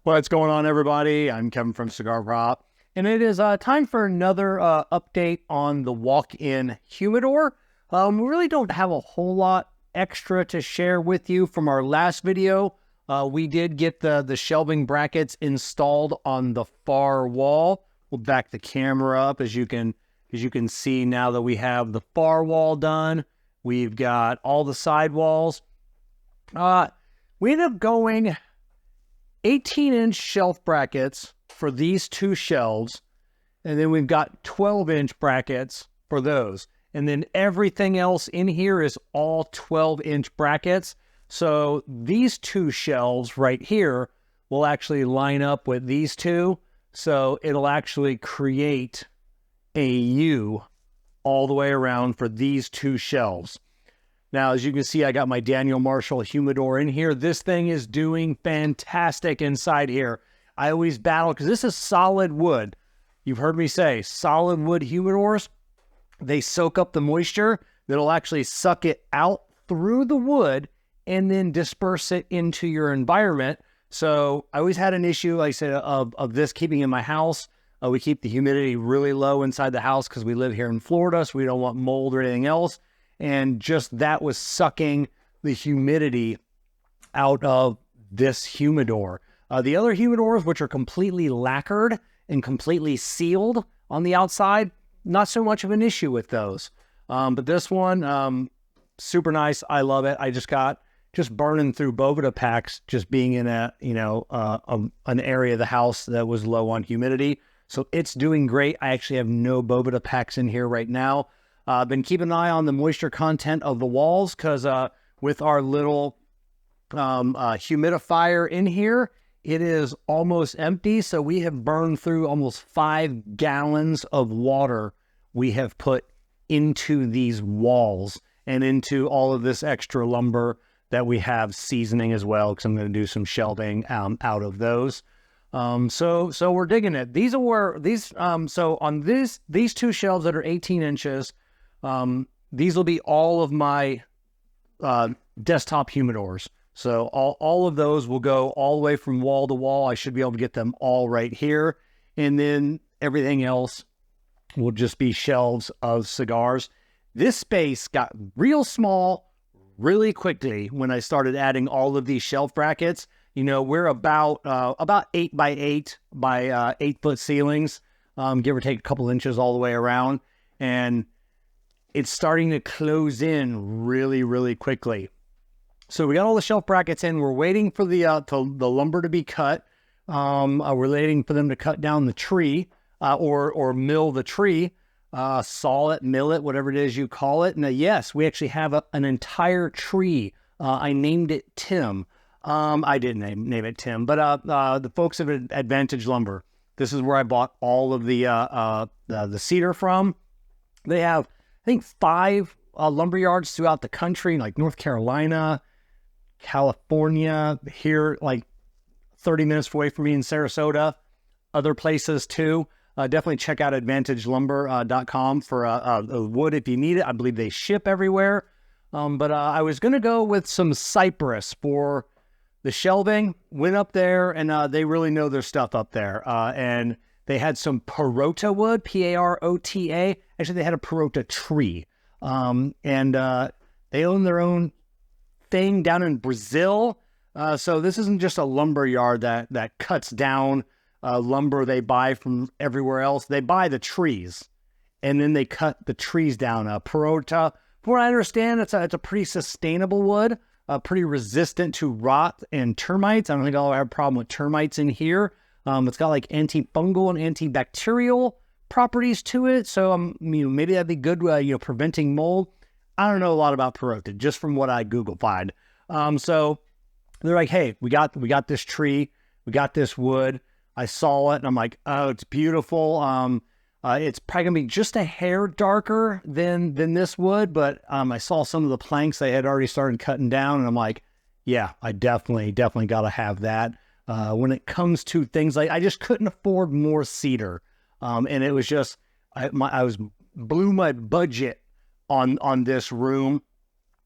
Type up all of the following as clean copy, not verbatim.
What's going on, everybody? I'm Kevin from Cigar Prop, and it is time for another update on the walk-in humidor. We really don't have a whole lot extra to share with you from our last video. We did get the shelving brackets installed on the far wall. We'll back the camera up as you can see now that we have the far wall done. We've got all the side walls. We ended up going 18-inch shelf brackets for these two shelves, and then we've got 12-inch brackets for those. And then everything else in here is all 12-inch brackets. So these two shelves right here will actually line up with these two. So it'll actually create a U all the way around for these two shelves. Now, as you can see, I got my Daniel Marshall humidor in here. This thing is doing fantastic inside here. I always battle because this is solid wood. You've heard me say solid wood humidors, they soak up the moisture. That'll actually suck it out through the wood and then disperse it into your environment. So I always had an issue, like I said, of this keeping in my house. We keep the humidity really low inside the house because we live here in Florida, so we don't want mold or anything else. And just that was sucking the humidity out of this humidor. The other humidors, which are completely lacquered and completely sealed on the outside, not so much of an issue with those. But this one, super nice. I love it. I just burning through Boveda packs, just being in an area of the house that was low on humidity. So it's doing great. I actually have no Boveda packs in here right now. Been keeping an eye on the moisture content of the walls because with our little humidifier in here, it is almost empty. So we have burned through almost 5 gallons of water we have put into these walls and into all of this extra lumber that we have seasoning as well, because I'm going to do some shelving out of those. So we're digging it. So on these two shelves that are 18 inches, these will be all of my desktop humidors. So all of those will go all the way from wall to wall. I should be able to get them all right here. And then everything else will just be shelves of cigars. This space got real small really quickly when I started adding all of these shelf brackets. You know, we're about 8 by 8 by 8 foot ceilings, give or take a couple inches all the way around. And it's starting to close in really, really quickly. So we got all the shelf brackets in. We're waiting for the lumber to be cut. We're waiting for them to cut down the tree or mill the tree, saw it, mill it, whatever it is you call it. And yes, we actually have an entire tree. I named it Tim. I didn't name it Tim, but the folks of Advantage Lumber. This is where I bought all of the cedar from. They have, I think, 5 lumber yards throughout the country, like North Carolina, California, here, like 30 minutes away from me in Sarasota, other places too. Definitely check out AdvantageLumber.com for wood if you need it. I believe they ship everywhere. But I was going to go with some cypress for the shelving. Went up there, and they really know their stuff up there. And they had some Perota wood, P-A-R-O-T-A. Actually, they had a Perota tree. And they own their own thing down in Brazil. So this isn't just a lumber yard that cuts down lumber they buy from everywhere else. They buy the trees, and then they cut the trees down. Perota, from what I understand, it's a pretty sustainable wood, pretty resistant to rot and termites. I don't think I'll have a problem with termites in here. It's got like antifungal and antibacterial properties to it, so maybe that'd be good. Preventing mold. I don't know a lot about Perota, just from what I Google-fied. So they're like, hey, we got this tree, we got this wood. I saw it, and I'm like, oh, it's beautiful. It's probably gonna be just a hair darker than this wood, but I saw some of the planks they had already started cutting down, and I'm like, yeah, I definitely got to have that. When it comes to things like, I just couldn't afford more cedar, and it was just, blew my budget on this room,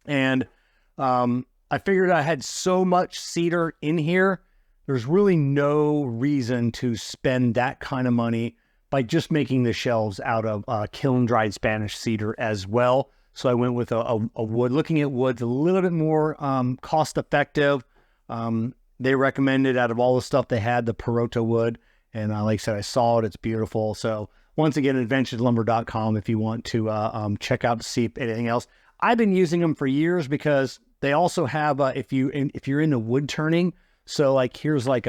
and I figured I had so much cedar in here there's really no reason to spend that kind of money by just making the shelves out of kiln-dried Spanish cedar as well. So I went with a wood. Looking at wood's a little bit more cost-effective. They recommended, out of all the stuff they had, the Perota wood. And like I said, I saw it. It's beautiful. So once again, AdvantageLumber.com if you want to check out to see if anything else. I've been using them for years because they also have, if you're into wood turning, so like here's like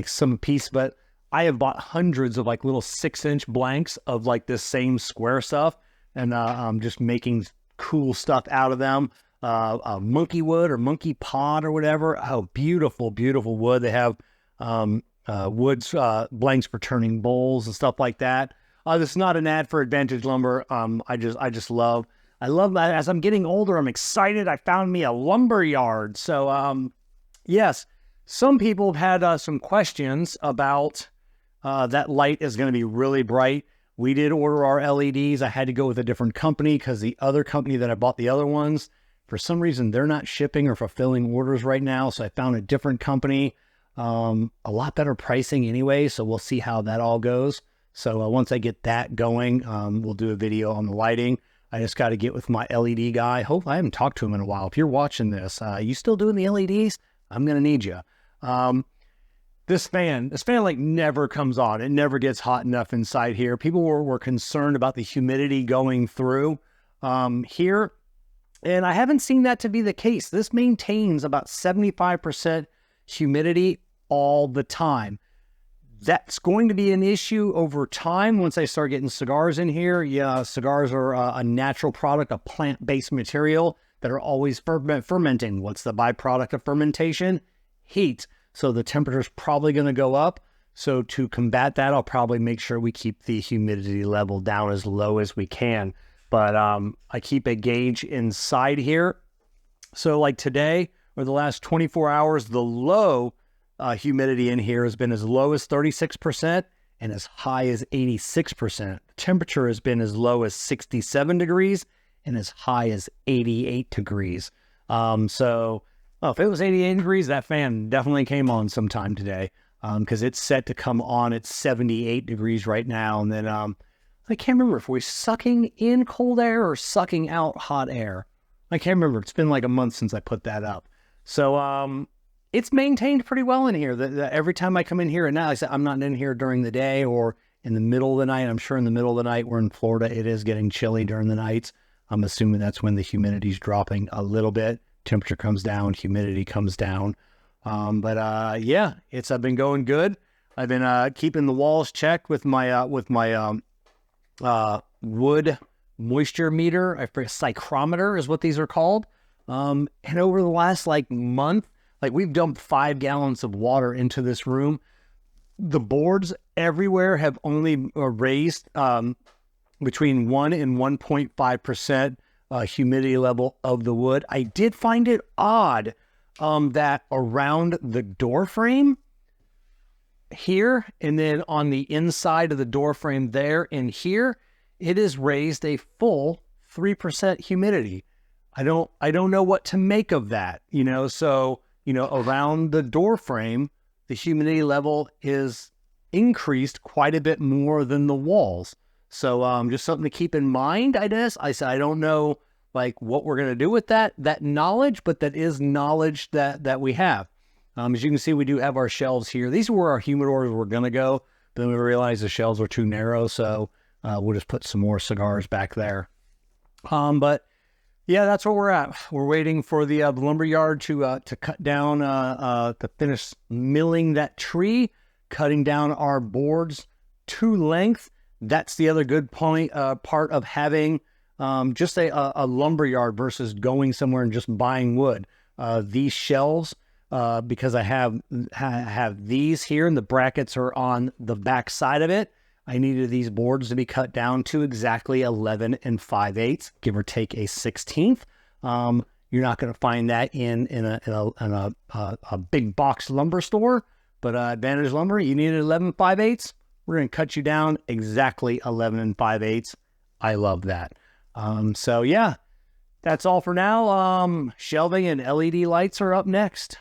some piece, but I have bought hundreds of like little 6-inch blanks of like this same square stuff, and just making cool stuff out of them. Monkey wood or monkey pod or whatever. Oh, beautiful, beautiful wood. They have woods blanks for turning bowls and stuff like that. This is not an ad for Advantage Lumber. I love that. As I'm getting older, I'm excited. I found me a lumber yard. So yes, some people have had some questions about that light is going to be really bright. We did order our LEDs. I had to go with a different company because the other company that I bought the other ones, for some reason, they're not shipping or fulfilling orders right now. So I found a different company, a lot better pricing anyway. So we'll see how that all goes. So once I get that going, we'll do a video on the lighting. I just got to get with my LED guy. Hope I haven't talked to him in a while. If you're watching this, you still doing the LEDs? I'm going to need you. This fan like never comes on. It never gets hot enough inside here. People were concerned about the humidity going through here. And I haven't seen that to be the case. This maintains about 75% humidity all the time. That's going to be an issue over time once I start getting cigars in here. Yeah, cigars are a natural product, a plant-based material that are always fermenting. What's the byproduct of fermentation? Heat. So the temperature is probably going to go up. So to combat that, I'll probably make sure we keep the humidity level down as low as we can. But I keep a gauge inside here. So like today, or the last 24 hours, the low humidity in here has been as low as 36% and as high as 86%. The temperature has been as low as 67 degrees and as high as 88 degrees. So if it was 88 degrees, that fan definitely came on sometime today because it's set to come on at 78 degrees right now. And then I can't remember if we're sucking in cold air or sucking out hot air. I can't remember. It's been like a month since I put that up. So it's maintained pretty well in here. Every time I come in here, and now like I said, I'm not in here during the day or in the middle of the night. I'm sure in the middle of the night, we're in Florida, it is getting chilly during the nights. I'm assuming that's when the humidity's dropping a little bit. Temperature comes down, humidity comes down. Yeah, I've been going good. I've been keeping the walls checked with my wood moisture meter. I forget, psychrometer is what these are called. And over the last month, we've dumped 5 gallons of water into this room. The boards everywhere have only raised between 1 and 1.5% humidity level of the wood. I did find it odd that around the door frame here, and then on the inside of the door frame there and here, it is raised a full 3% humidity. I don't know what to make of that, so, around the door frame, the humidity level is increased quite a bit more than the walls. So, just something to keep in mind, I guess. I said, I don't know, what we're going to do with that knowledge, but that is knowledge that we have. As you can see, we do have our shelves here. These are where our humidors were going to go, but then we realized the shelves were too narrow, so we'll just put some more cigars back there. But yeah, that's where we're at. We're waiting for the lumberyard to cut down, to finish milling that tree, cutting down our boards to length. That's the other good part of having just a lumberyard versus going somewhere and just buying wood. These shelves, because I have these here and the brackets are on the back side of it, I needed these boards to be cut down to exactly 11 5/8, give or take a 16th. You're not going to find that in a big box lumber store, but Advantage Lumber, you need 11 5/8. We're going to cut you down exactly 11 5/8. I love that. So yeah, that's all for now. Shelving and LED lights are up next.